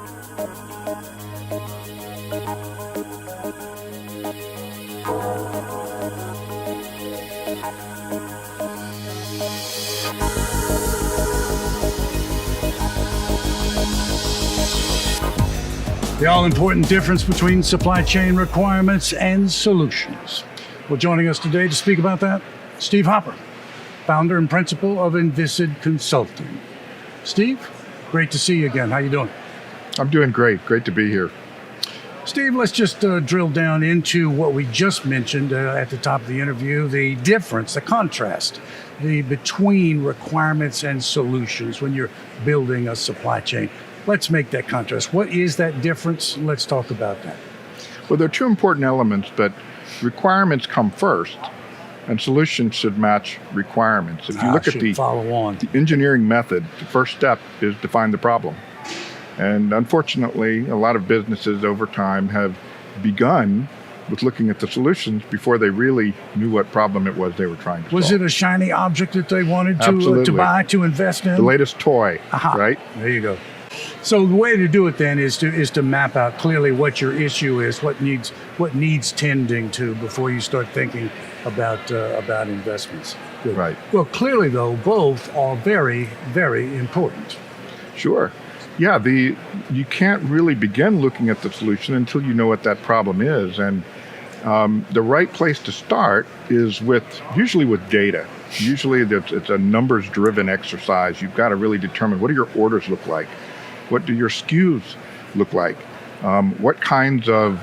The all-important difference between supply chain requirements and solutions. Well, joining us today to speak about that, Steve Hopper, founder and principal of Envisage Consulting. Steve, great to see you again. How you doing? I'm doing great. Great to be here. Steve, let's just drill down into what we just mentioned at the top of the interview, the difference, the contrast between requirements and solutions when you're building a supply chain. Let's make that contrast. What is that difference? Let's talk about that. Well, there are two important elements, but requirements come first, and solutions should match requirements. If you look at the engineering method, the first step is define the problem. And unfortunately, a lot of businesses over time have begun with looking at the solutions before they really knew what problem it was they were trying to solve. Was it a shiny object that they wanted to buy, to invest in? The latest toy, right? There you go. So the way to do it then is to map out clearly what your issue is, what needs tending to before you start thinking about investments. Good. Right. Well, clearly though, both are very, very important. Sure. Yeah, you can't really begin looking at the solution until you know what that problem is. And the right place to start is usually with data. Usually it's a numbers-driven exercise. You've got to really determine, what do your orders look like? What do your SKUs look like? What kinds of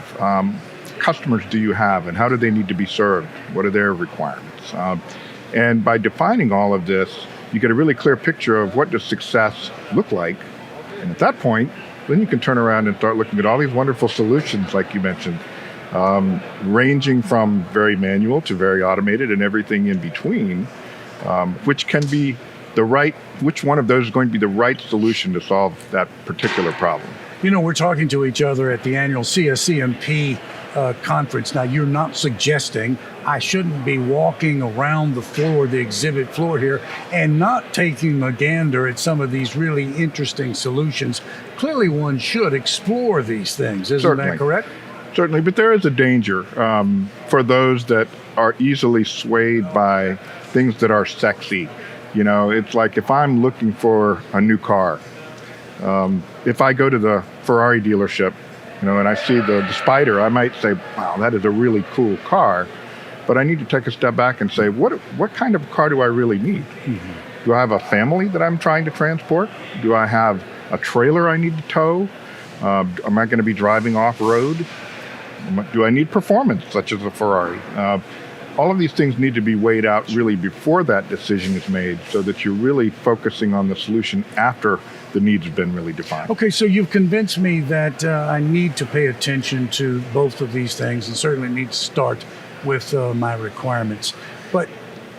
customers do you have, and how do they need to be served? What are their requirements? And by defining all of this, you get a really clear picture of what does success look like. And at that point, then you can turn around and start looking at all these wonderful solutions, like you mentioned, ranging from very manual to very automated and everything in between, which can be which one of those is going to be the right solution to solve that particular problem. You know, we're talking to each other at the annual CSCMP conference. Now, you're not suggesting I shouldn't be walking around the floor, the exhibit floor here, and not taking a gander at some of these really interesting solutions. Clearly, one should explore these things. Isn't that correct? Certainly, but there is a danger for those that are easily swayed by things that are sexy. You know, it's like if I'm looking for a new car, if I go to the Ferrari dealership, and I see the Spider, I might say, wow, that is a really cool car. But I need to take a step back and say, what kind of car do I really need? Mm-hmm. Do I have a family that I'm trying to transport? Do I have a trailer I need to tow? Am I going to be driving off-road? Do I need performance, such as a Ferrari? All of these things need to be weighed out really before that decision is made, so that you're really focusing on the solution after the needs have been really defined. Okay, so you've convinced me that I need to pay attention to both of these things, and certainly need to start with my requirements. But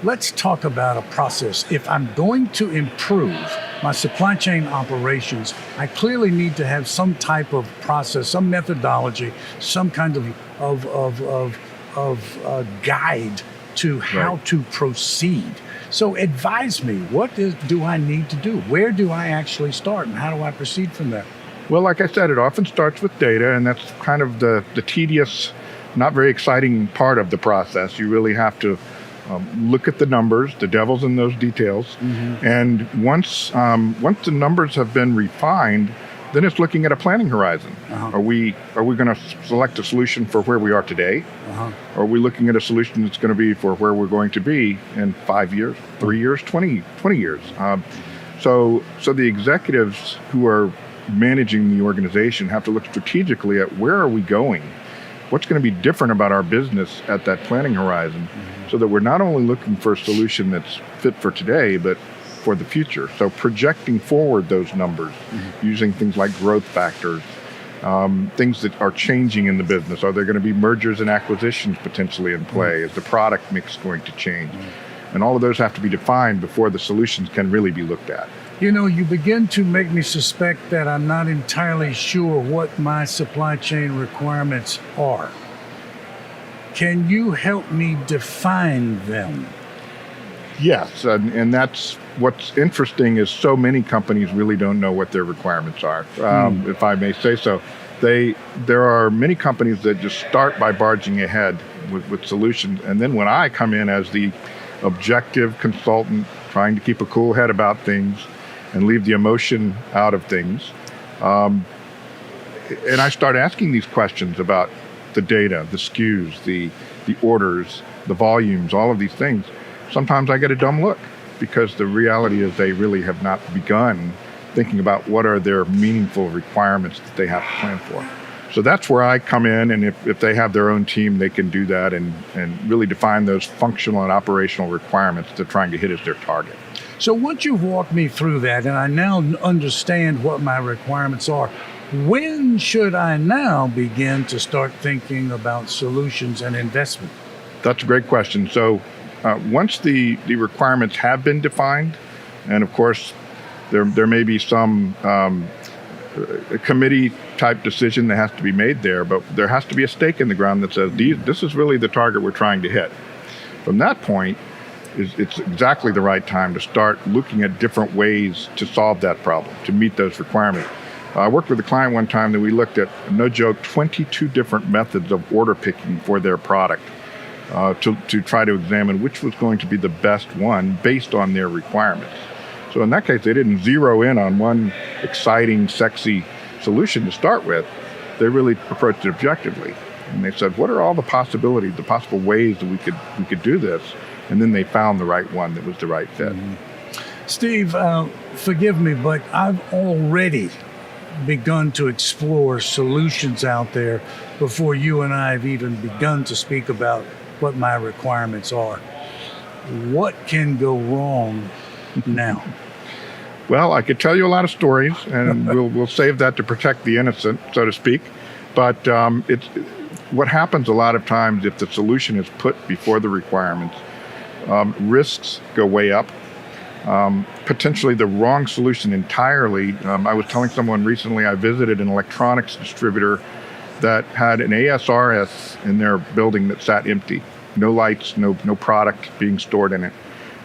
let's talk about a process. If I'm going to improve my supply chain operations, I clearly need to have some type of process, some methodology, some kind of guide to how to proceed. So advise me, what do I need to do? Where do I actually start, and how do I proceed from there? Well, like I said, it often starts with data, and that's kind of the tedious, not very exciting part of the process. You really have to look at the numbers, the devil's in those details, mm-hmm. and once the numbers have been refined, then it's looking at a planning horizon. Uh-huh. Are we going to select a solution for where we are today? Uh-huh. Or are we looking at a solution that's going to be for where we're going to be in 5 years, 3 years, 20 years? So the executives who are managing the organization have to look strategically at where are we going? What's going to be different about our business at that planning horizon, mm-hmm. so that we're not only looking for a solution that's fit for today, but for the future. So projecting forward those numbers, mm-hmm. using things like growth factors, things that are changing in the business. Are there going to be mergers and acquisitions potentially in play? Mm-hmm. Is the product mix going to change? Mm-hmm. And all of those have to be defined before the solutions can really be looked at. You know, you begin to make me suspect that I'm not entirely sure what my supply chain requirements are. Can you help me define them? Yes, and that's what's interesting is so many companies really don't know what their requirements are, if I may say so. There are many companies that just start by barging ahead with solutions, and then when I come in as the objective consultant trying to keep a cool head about things and leave the emotion out of things, and I start asking these questions about the data, the SKUs, the orders, the volumes, all of these things, sometimes I get a dumb look because the reality is they really have not begun thinking about what are their meaningful requirements that they have to plan for. So that's where I come in, and if they have their own team, they can do that and really define those functional and operational requirements they're trying to hit as their target. So once you've walked me through that and I now understand what my requirements are, when should I now begin to start thinking about solutions and investment? That's a great question. So once the requirements have been defined, and of course there may be some a committee type decision that has to be made there, but there has to be a stake in the ground that says this is really the target we're trying to hit. From that point, it's exactly the right time to start looking at different ways to solve that problem, to meet those requirements. I worked with a client one time that we looked at, no joke, 22 different methods of order picking for their product to try to examine which was going to be the best one based on their requirements. So in that case, they didn't zero in on one exciting, sexy solution to start with. They really approached it objectively. And they said, what are all the possibilities, the possible ways that we could do this? And then they found the right one that was the right fit. Steve, forgive me, but I've already begun to explore solutions out there before you and I have even begun to speak about what my requirements are. What can go wrong now? Well, I could tell you a lot of stories, and we'll save that to protect the innocent, so to speak. But it's what happens a lot of times if the solution is put before the requirements. Risks go way up. Potentially the wrong solution entirely. I was telling someone recently I visited an electronics distributor that had an ASRS in their building that sat empty. No lights, no product being stored in it.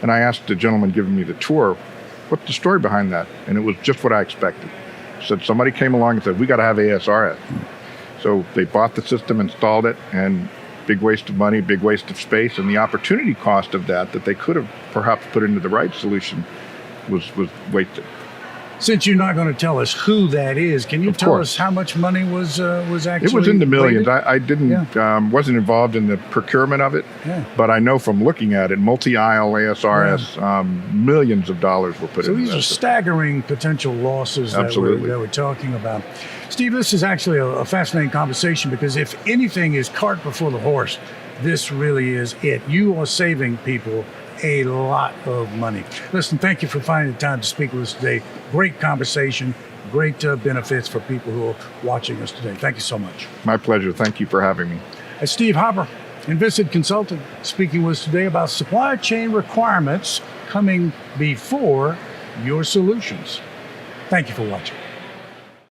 And I asked the gentleman giving me the tour, what's the story behind that? And it was just what I expected. Said somebody came along and said, we got to have ASRS. So they bought the system, installed it, and big waste of money, big waste of space, and the opportunity cost of that they could have perhaps put into the right solution was wasted. Since you're not going to tell us who that is, can you tell us how much money was actually? It was in the millions. weighted? I didn't wasn't involved in the procurement of it, but I know from looking at it, multi-aisle ASRS, millions of dollars were put So into these that are system. staggering potential losses that we're talking about. Steve, this is actually a fascinating conversation because if anything is cart before the horse, this really is it. You are saving people a lot of money. Listen, thank you for finding the time to speak with us today. Great conversation, great benefits for people who are watching us today. Thank you so much. My pleasure. Thank you for having me. Steve Hopper, Envisted Consultant, speaking with us today about supply chain requirements coming before your solutions. Thank you for watching.